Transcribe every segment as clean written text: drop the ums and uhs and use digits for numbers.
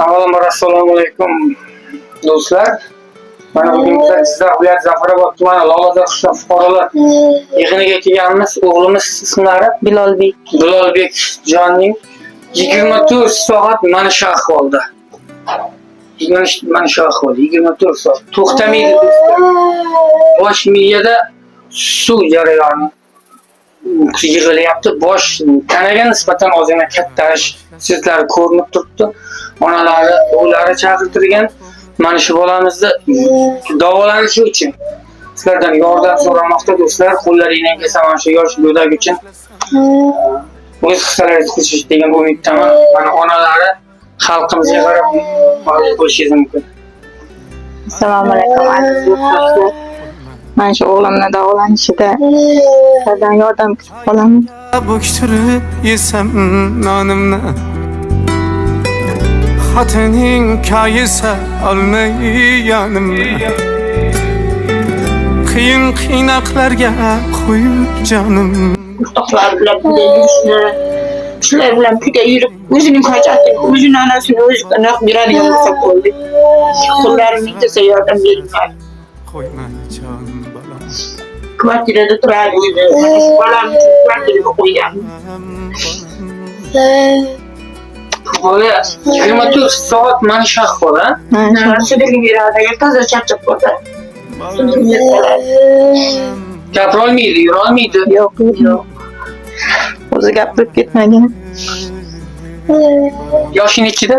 Avvalambor assalomu alaykum do'stlar. Mana bugun Jizzax viloyati Zafarobod tumani Lolazor qishloq fuqarolar yig'iniga kelganmiz. O'g'limiz ismlari Bilolbek jonning 24 soat mana shu ahvolda. 24 soat to'xtamaydi do'stlar. Bosh miyada suv jarayoni yig'ilyapti. Bosh tanaga nisbatan ozgina kattayish sizlari ko'rinib turibdi. Onalari, o'g'illari chaqirtirgan. Mana shu bolamizni davolanishi uchun sizlardan yordam so'ramoqda do'stlar. Qo'llaringizdan kelsa mana shu yosh go'dak uchun o'z hissalaringizni qo'shish degan umiddaman. Mana onalari xalqimizga qarab mavjud bo'lishingiz mumkin. Assalomu alaykum aziz do'stlar. Mana shu o'g'limni davolanishida sizlardan yordam kutib qolaman. Bo'ktirib yesam nonimni xotining kayisa olmay yonimni qiyin qiynoqlarga qo'yib jonim Muhtaqlar bilan birga yurishni, shular bilan birga yurib, o'zining hojatini, o'zining onasini o'zi qanaq beradigan bo'lsa bo'ldi. Qo'llarimning kelsa yordam beringlar. qo'yma jon bolam Kvartirada turadi o'zi. Mana shu bolamni kvartiraga qo'ygan. Bola 24 soat mana shu ahvol, ha? Sudirga beradi, toza charchab qoldi. Sudirga beradi. Gapirolmaydi, yurolmaydi. Yo'q. O'zi gapirib ketmagan. Yoshi nechida?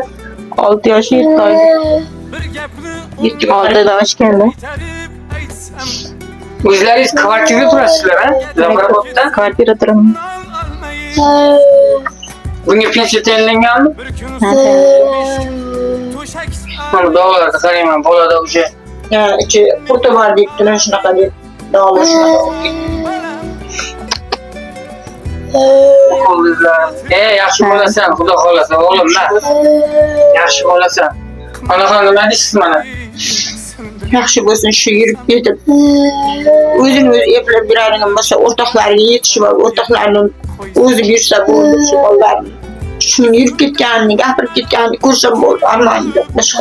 6 yosh 7 oy. bir gapni Oldida ochganda. O'zlaringiz kvartirada turasizlar, ha? Zafarobodda. Kvartirada turaman. Bunga pensiya tayinlanganmi? bir kun to'shak Mana dog'larda qarayman, bolada o'sha Ichi qurti bor debdilar, shunaqa deb dog'lar shunaqa. qo'lingizlar. Yaxshi bo'lasan, xudo xolasa o'g'lim, na. Yaxshi bo'lasan. Onaxon nima deysiz mana? Yaxshi bo'lsin, shu yurib ketib. O'zini o'zi eplab beradigan bo'lsa, o'rtoqlariga yetishib, o'rtoqlarini o'zi bersa bo'ldi shu bolalarni. Shuni yurib ketganini, gapirib ketganini ko'rsam bo'ldi, armonim yo'q boshqa.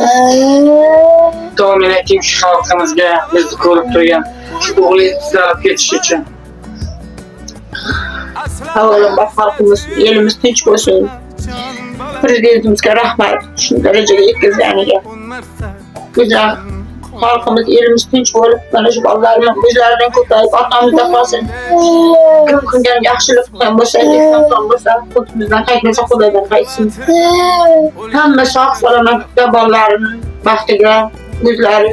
To'g'ri ayting shu xalqimizga bizni ko'rib turgan shu o'g'lingizni olib ketish uchun. Avvalambor xalqimiz, elimiz tinch bo'lsin. Prezidentimizga rahmat, shu darajaga yetkazganiga. Bizlar xalqimiz, elimiz tinch bo'lib, mana shu bolalarni o'zlaridan ko'payib, otamizda qolsin. Kim qilgan yaxshilik qilgan bo'lsa, ehson bo'lsa, xudimizdan qaytmasa Xudodan qaytsin. Hamma sog' salomatlikda bolalarini baxtiga, o'zlari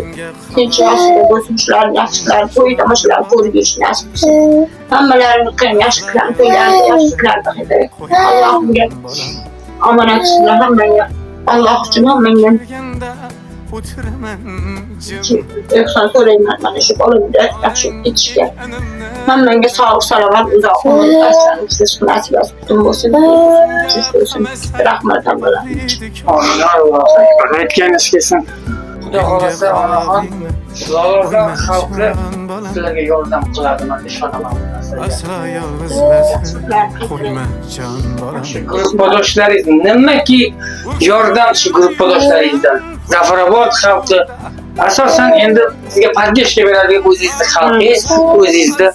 tinch yashashda bo'lsin, shularni yaxshilar, to'y tomoshalarni ko'rib yurishni nasib qilsin. Hammalarini qilgan yaxshiliklarni, to'ylarni yaxshiliklarni qildi. Allohimga omonat sizlar hammaga, Alloh uchun hammaga ehson so'rayman mana shu bolamga yaxshi ketishga. Hammaga sog' salomat, uzoq umr, aslansiz nasib bo'lsin. Bo'lsin. Rahmat hammalarga. Amin. Alloh aytganingiz kelsin. Xudo xolasa onaxon Lolazor xalqi sizlarga yordam qiladi, men ishonaman. aslo yolg'izlasin qo'yma jon bolam Shu guruhdoshlaringiz nimaki yordamchi guruhdoshlaringizdan Zafarobod xalqi asosan endi sizga podдержка beradi o'zingizni xalqingiz, o'zingizni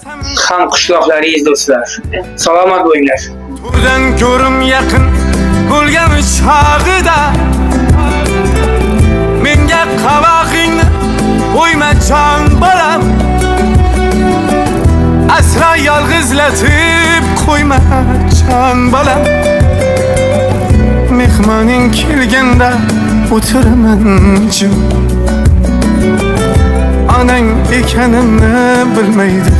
ham qishloqlaringiz do'stlar. Salomat bo'linglar. turdan ko'rim yaqin bo'lgan chog'ida menga qavog'ingni qo'yma jon bolam aslo yolg'izlatib qo'yma jon bolam mehmoning kelganda o'tiraman jon onang ekanimni bilmaydi